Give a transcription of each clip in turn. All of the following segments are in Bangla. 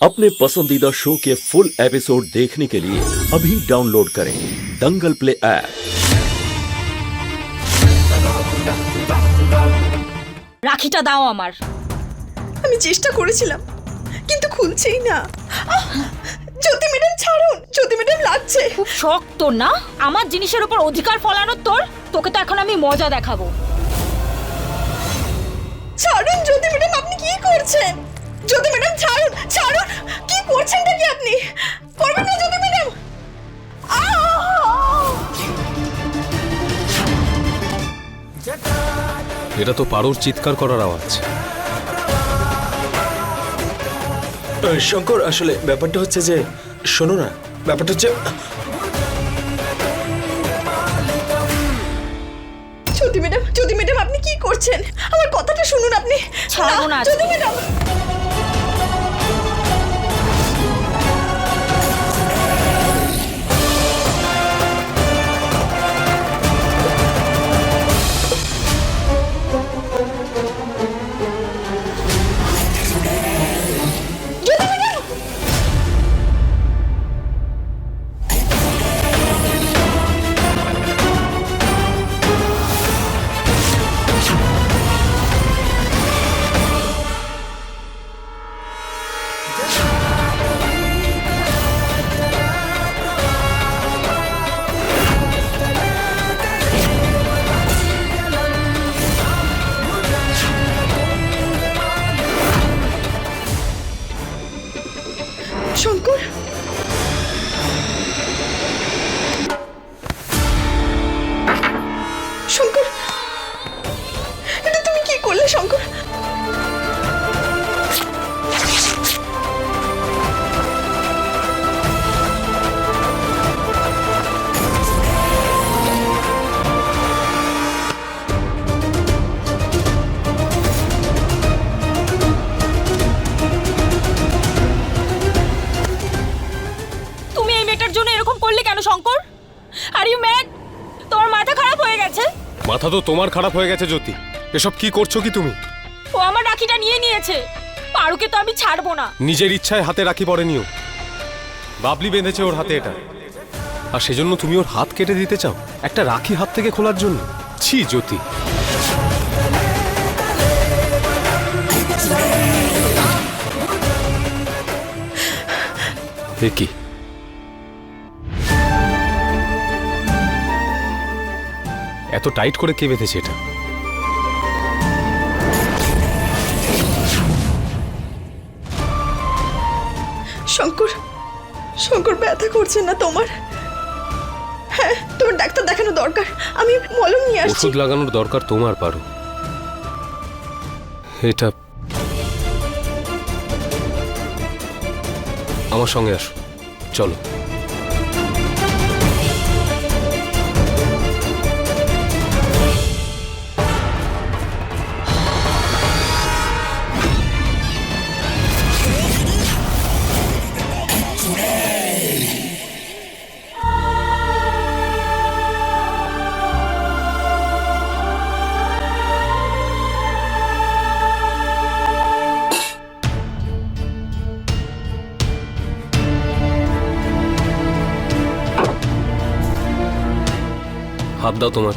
अपने पसंदीदा शो के फुल एपिसोड देखने के लिए अभी डाउनलोड करें दंगल प्ले ऐप। রাখিটা দাও আমার। আমি চেষ্টা করেছিলাম কিন্তু খুলছেই না। জ্যোতি ম্যাডাম ছাড়ুন, জ্যোতি ম্যাডাম লাগছে। খুব শখ তোর না আমার জিনিসের উপর অধিকার ফলানোর তোর। তোকে তো এখন আমি মজা দেখাবো। ছাড়ুন জ্যোতি ম্যাডাম, আপনি কি করছেন? জ্যোতি ম্যাডাম ছাড়ুন, ছাড়ুন। কি করছেনটা কি আপনি? করবেন না জ্যোতি ম্যাডাম। এটা তো পারোর চিৎকার করার আওয়াজ। শঙ্কর, আসলে ব্যাপারটা হচ্ছে যে, শোনো না, ব্যাপারটা হচ্ছে জ্যোতি ম্যাডাম, জ্যোতি ম্যাডাম আপনি কি করছেন? আমার কথাটা শুনুন আপনি। ছাড়বো না। জ্যোতি ম্যাডাম। শঙ্কর, শঙ্কর, এটা তুমি কি করলে শঙ্কর? তুমি এই মেয়েটার জন্য এরকম করলে কেন শঙ্কর? Are you mad? তোমার মাথা খারাপ হয়ে গেছে? মাথা তো তোমার খারাপ হয়ে গেছে জ্যোতি। এসব কি করছো কি তুমি? ও আমার রাখিটা নিয়ে নিয়েছে। পারুকে তো আমি ছাড়বো না। নিজের ইচ্ছায় হাতে রাখি পরে নিও। বাবলি বেঁধেছে ওর হাতে এটা, আর সেজন্য তুমি ওর হাত কেটে দিতে চাও একটা রাখি হাত থেকে খোলার জন্য? ছি জ্যোতি। এ কি? এত টাইট করে কে বেঁধেছে এটা? শঙ্কর, শঙ্কর ব্যথা করছে না তোমার? হ্যাঁ, তোমার ডাক্তার দেখানো দরকার। আমি মলম নিয়ে আসছি। ওষুধ লাগানোর দরকার তোমার পারো। এটা আমার সঙ্গে আসো, চলো। হাত দাও তোমার।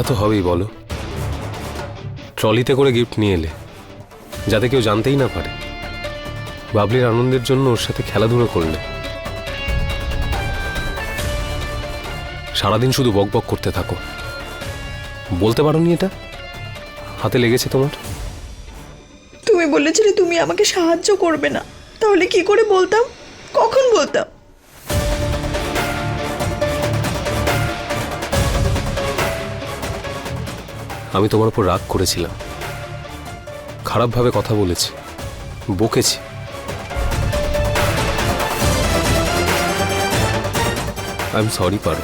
ব্যথা তো হবেই বলো। ট্রলিতে করে গিফট নিয়ে এলে, যাতে কেউ জানতেই না পারে। বাবলির আনন্দের জন্য ওর সাথে খেলাধুলো করলে, সারাদিন শুধু বক বক করতে থাকো। বলতে পারোনি এটা? হাতে লেগেছে তোমার। তুমি বলেছিলে তুমি আমাকে সাহায্য করবে না, তাহলে কি করে বলতাম, কখন বলতাম? আমি তোমার উপর রাগ করেছিলাম, খারাপভাবে কথা বলেছি, বকেছি। আই এম সরি পারো।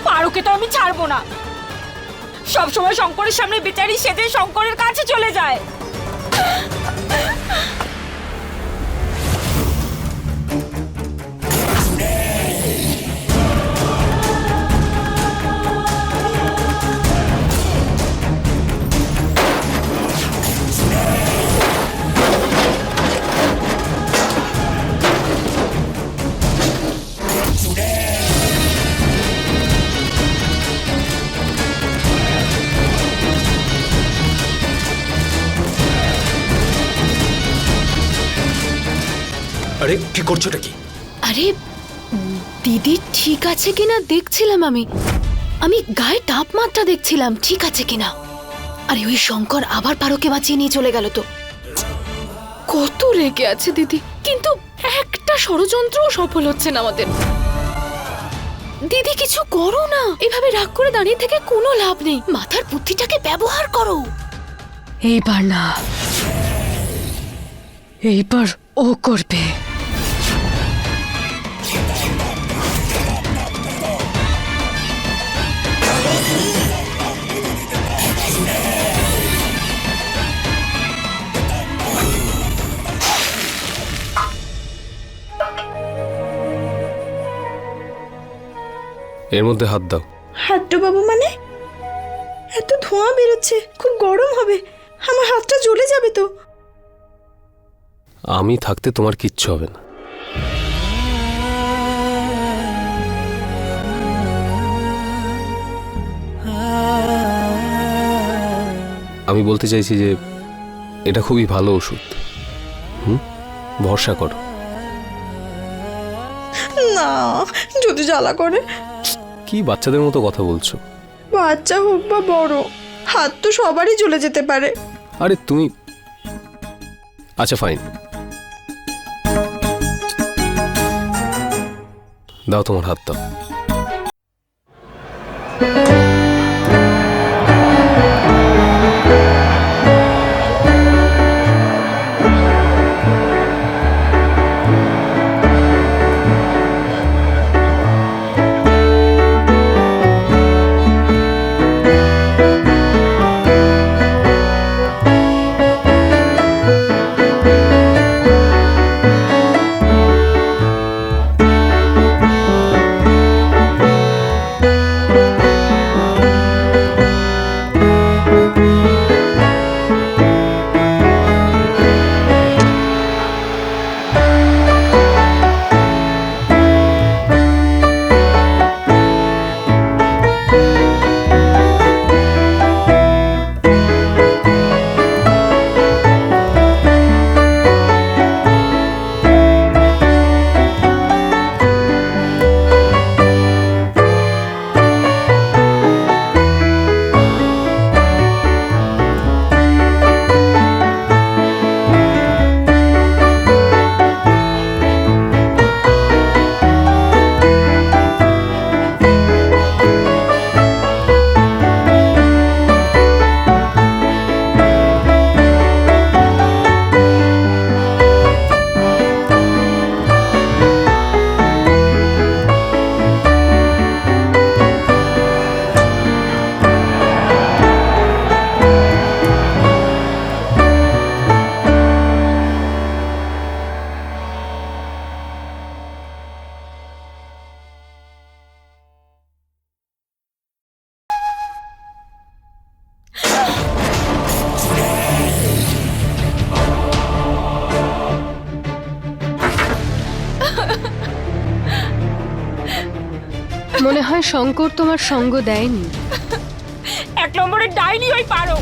পারোকে তো আমি ছাড়বো না। সবসময় শঙ্করের সামনে বেচারি সেজে শঙ্করের কাছে চলে যায়। আরে কি করছোটা কি? আরে দিদি ঠিক আছে কিনা দেখছিলাম আমি গায়ে তাপমাত্রা দেখছিলাম ঠিক আছে কিনা। আরে ওই শঙ্কর আবার পারোকে বাঁচিয়ে নিয়ে চলে গেল তো। কত রেগে আছে দিদি, কিন্তু একটা ষড়যন্ত্রও সফল হচ্ছে না আমাদের। দিদি কিছু করো না, এভাবে রাগ করে দাঁড়িয়ে থেকে কোনো লাভ নেই। মাথার বুদ্ধিটাকে ব্যবহার করো। এইবার না, এইবার ও করবে। এর মধ্যে হাত দাও। হাট্টু বাবু মানে? এত ধোঁয়া বেরোচ্ছে, খুব গরম হবে, আমার হাতটা জ্বলে যাবে তো। আমি থাকতে তোমার কিচ্ছু হবে না। আমি বলতে চাইছি যে এটা খুবই ভালো ওষুধ। ভরসা করো। না, যদি জ্বালা করে। কি বাচ্চাদের মতো কথা বলছো? বাচ্চা হোক বা বড়, হাত তো সবারই জ্বলে যেতে পারে। আরে তুমি, আচ্ছা ফাইন, দাও তোমার হাত দাও। মনে হয় শঙ্কর তোমার সঙ্গ দেয়নি। এক নম্বরের ডাইনি ওই পারো।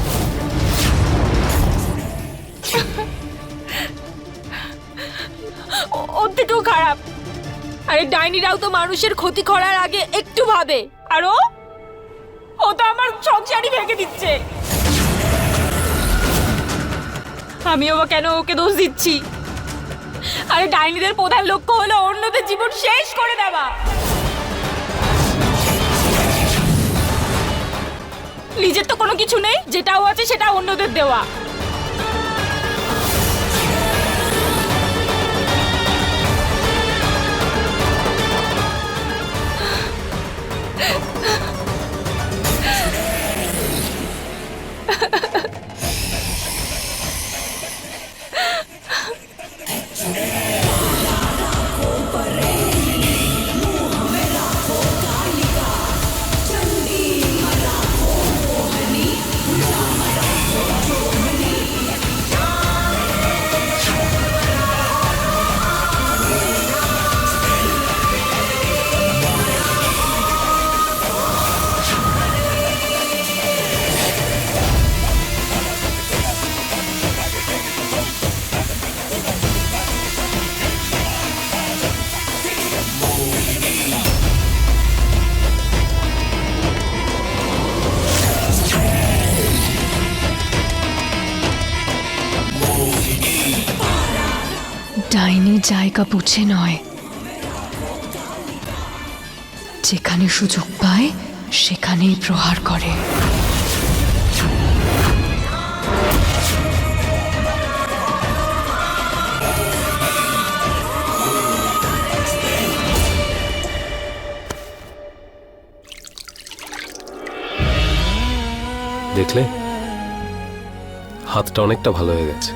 ওর থেকেও খারাপ। আরে ডাইনিরাও তো মানুষের ক্ষতি করার আগে একটু ভাবে, আর ও তো আমার সংসারই ভেঙে দিচ্ছে। আমিও বা কেন ওকে দোষ দিচ্ছি? আরে ডাইনিদের প্রধান লক্ষ্য হলো অন্যদের জীবন শেষ করে দেওয়া। নিজের তো কোনো কিছু নেই, যেটাও আছে সেটা অন্যদের দেওয়া। ডাইনি জায়গা বুঝে নয়, যেখানে সুযোগ পায় সেখানেই প্রহার করে। দেখলে, হাতটা অনেকটা ভালো হয়ে গেছে।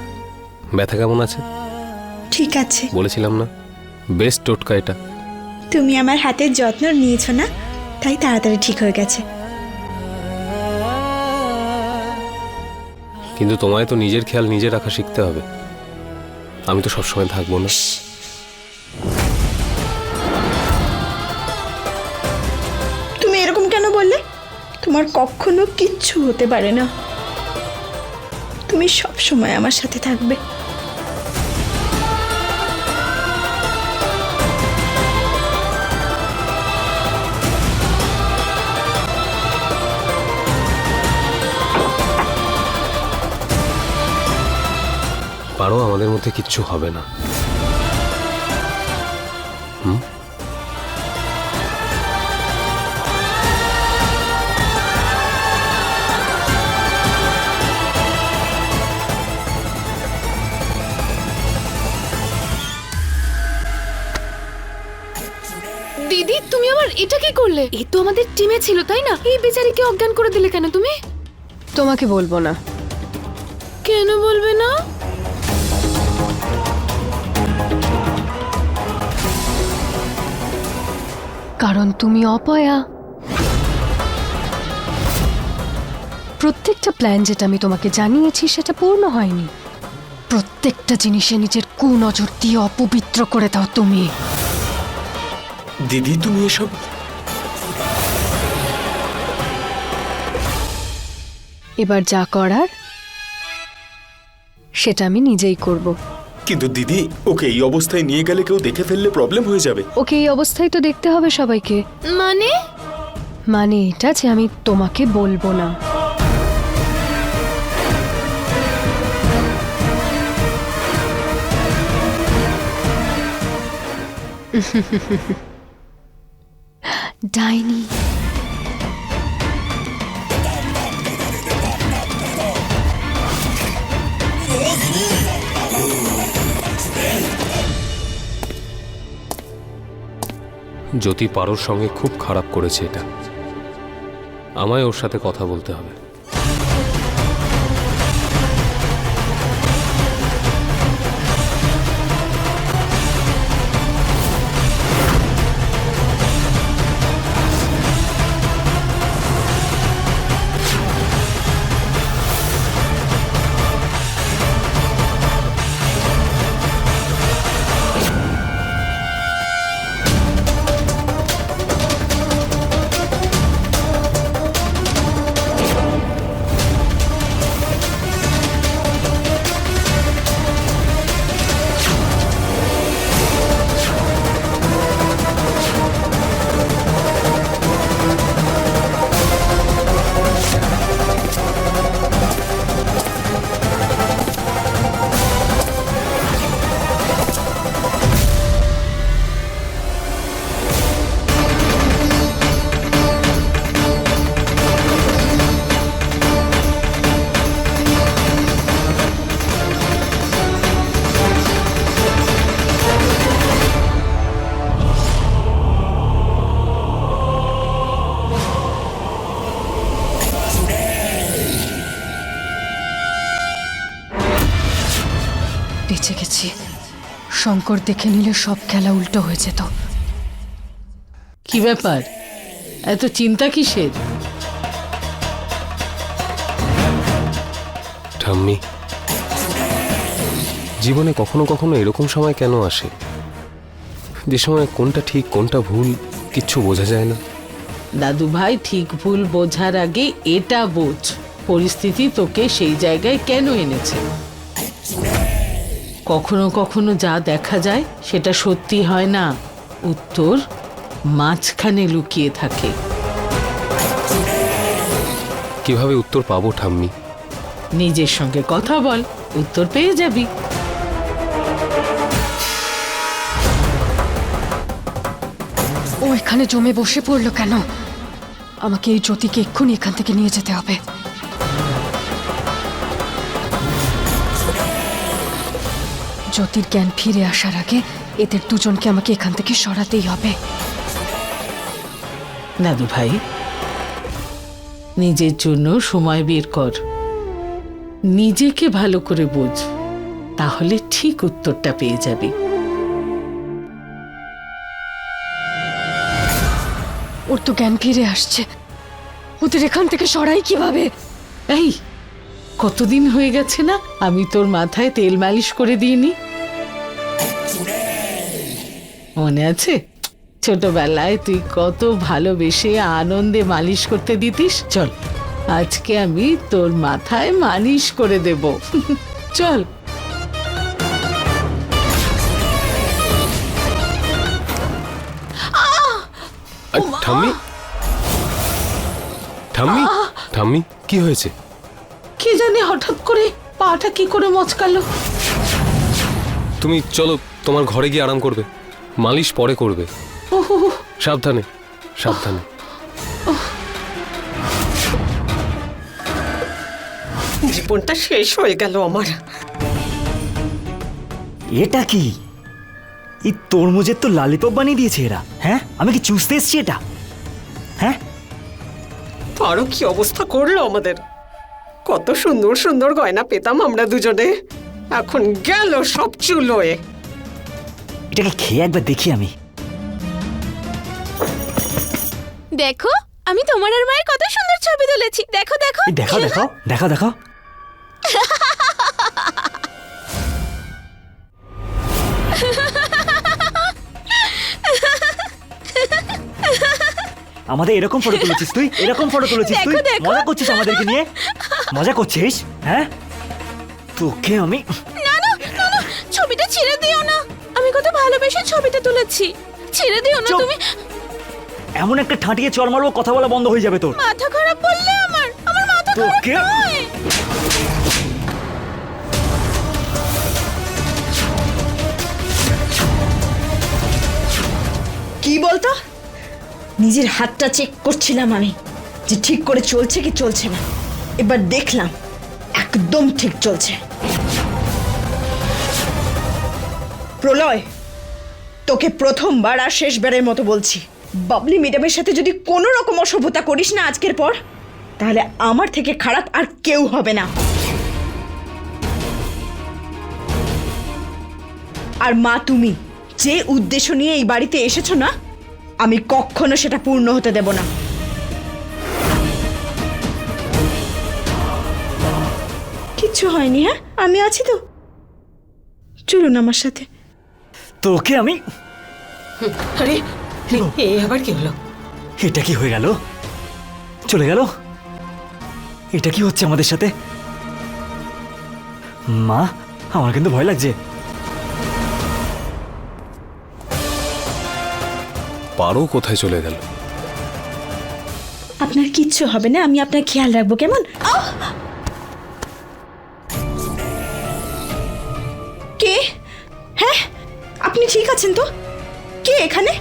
ব্যথা কেমন আছে? ঠিক আছে। বলেছিলাম না, বেস্ট টোটকা এটা। তুমি আমার হাতের যত্ন নিয়েছো না, তাই তাড়াতাড়ি ঠিক হয়ে গেছে। কিন্তু তোমায় তো নিজের খেয়াল নিজে রাখা শিখতে হবে। আমি তো সবসময় থাকবো না। তুমি এরকম কেন বললে? তোমার কখনো কিচ্ছু হতে পারে না। তুমি সব সময় আমার সাথে থাকবে। পারো, আমাদের মধ্যে কিচ্ছু হবে না। দিদি, তুমি আবার এটা কি করলে? এ তো আমাদের টিমে ছিল, তাই না? এই বেচারিকে অজ্ঞান করে দিলে কেন তুমি? তোমাকে বলবো না। কেন বলবে না? কারণ তুমি অপয়া। প্রত্যেকটা প্ল্যান যেটা আমি তোমাকে জানিয়েছি সেটা পূর্ণ হয়নি। প্রত্যেকটা জিনিসে নিজের কুনজর দিয়ে অপবিত্র করে দাও তুমি। দিদি তুমি এসব এবার যা করার সেটা আমি নিজেই করব। কিন্তু দিদি ওকে এই অবস্থায় নিয়ে গেলে কেউ দেখে ফেললে প্রবলেম হয়ে যাবে। ওকে এই অবস্থায় তো দেখতে হবে সবাইকে। মানে এটা যে আমি তোমাকে বলবো না। ডাইনি, জ্যোতি পারোর সঙ্গে খুব খারাপ করেছে এটা। আমায় ওর সাথে কথা বলতে হবে। বেঁচে গেছি। শঙ্কর দেখে নিলে সব খেলা উল্টো হয়ে যেত। কি ব্যাপার, এত চিন্তা কিসের? ঠাম্মি, জীবনে কখনো কখনো এরকম সময় কেন আসে যে সময় কোনটা ঠিক কোনটা ভুল কিচ্ছু বোঝা যায় না? দাদু ভাই, ঠিক ভুল বোঝার আগে এটা বোঝ, পরিস্থিতি তোকে সেই জায়গায় কেন এনেছে। কখনো কখনো যা দেখা যায় সেটা সত্যি হয় না, উত্তর মাঝখানে লুকিয়ে থাকে। কিভাবে উত্তর পাবো ঠাম্মি? নিজের সঙ্গে কথা বল, উত্তর পেয়ে যাবি। ও এখানে জমে বসে পড়লো কেন? আমাকে এই জ্যোতিকে এক্ষুনি এখান থেকে নিয়ে যেতে হবে। জ্যোতির জ্ঞান ফিরে আসার আগে এদের দুজনকে আমাকে এখান থেকে সরাতেই হবে। দাদু ভাই, নিজের জন্য সময় বের কর, নিজেকে ভালো করে বোঝ, তাহলে ঠিক উত্তরটা পেয়ে যাবি। ওর তো জ্ঞান ফিরে আসছে, ওদের এখান থেকে সরাই কিভাবে? এই, কতদিন হয়ে গেছে না আমি তোর মাথায় তেল মালিশ করে দিইনি? মনে আছে ছোটবেলায় তুই কত ভালোবেসে আনন্দে মালিশ করতে দিতিস? চল, আজকে আমি তোর মাথায় মালিশ করে দেব। চল। ঠাম্মি, ঠাম্মি, ঠাম্মি, কি হয়েছে? কে জানে হঠাৎ করে পাটা কি করে মচকালো। তুমি চলো, তোমার ঘরে গিয়ে আরাম করবে, মালিশ পরে করবে। সাবধানে, সাবধানে। জীবনটা শেষ হয়ে গেল আমার। এটা কি? এই তরমুজের তো লালিপপ বানিয়ে দিয়েছে এরা। হ্যাঁ, আমি কি চুষতে এসছি এটা? হ্যাঁ, আরো কি অবস্থা করলো আমাদের। কত সুন্দর সুন্দর গয়না পেতাম আমরা দুজনে, এখন গেল সব চুলোয়। এটাকে খেয়ে একবার দেখি আমি। দেখো, আমি তোমার আর মায়ের কত সুন্দর ছবি তুলেছি। দেখো দেখো এই দেখাও দেখাও দেখাও দেখাও। আমাদের এরকম ফটো তুলেছিস তুই? এরকম ফটো তুলেছিস তুই? মজা করছিস আমাদেরকে নিয়ে? মজা করছিস? হ্যাঁ, তোকে আমি। না না না না, ছবিটা ছেড়ে দিও না, আমি কত ভালোবেসে ছবিটা তুলেছি, ছেড়ে দিও না তুমি। এমন একটা ঠাঁটিয়ে চড় মারবো, কথা বলা বন্ধ হয়ে যাবে তোর। মাথা খারাপ বললে আমার মাথা খারাপ তোকে নয়। কি বলতো? নিজের হাতটা চেক করছিলাম আমি যে ঠিক করে চলছে কি চলছে না। এবার দেখলাম একদম ঠিক চলছে। প্রলয়, তোকে প্রথমবার আর শেষবারের মতো বলছি, বাবলি ম্যাডামের সাথে যদি কোনো রকম অসভ্যতা করিস না আজকের পর, তাহলে আমার থেকে খারাপ আর কেউ হবে না। আর মা, তুমি যে উদ্দেশ্য নিয়ে এই বাড়িতে এসেছো না, আমি কখনো সেটা পূর্ণ হতে দেব না। কিচ্ছু হয়নি। হ্যাঁ, আমি আছি তো, চলুন আমার সাথে। তোকে আমি। আরে এ আবার কি হলো? এটা কি হয়ে গেল? চলে গেল? এটা কি হচ্ছে আমাদের সাথে? মা, আমার কিন্তু ভয় লাগছে। পারো কোথায় চলে গেল? আপনার কিচ্ছু হবে না, আমি আপনার খেয়াল রাখবো, কেমন? কে? হ্যাঁ, আপনি ঠিক আছেন তো? কে এখানে?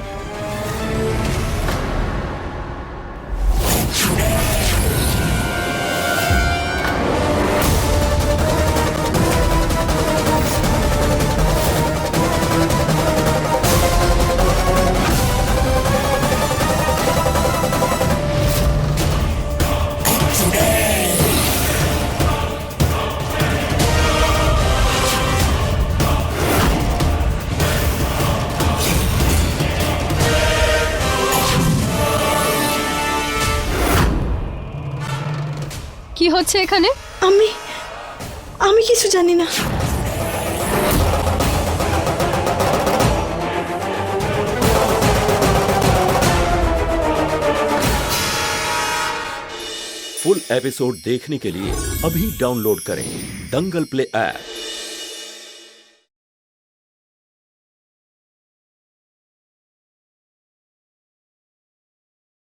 কি হচ্ছে এখানে? আমি কিছু জানি না। फुल एपिसोड देखने के लिए अभी डाउनलोड करें दंगल प्ले ऐप।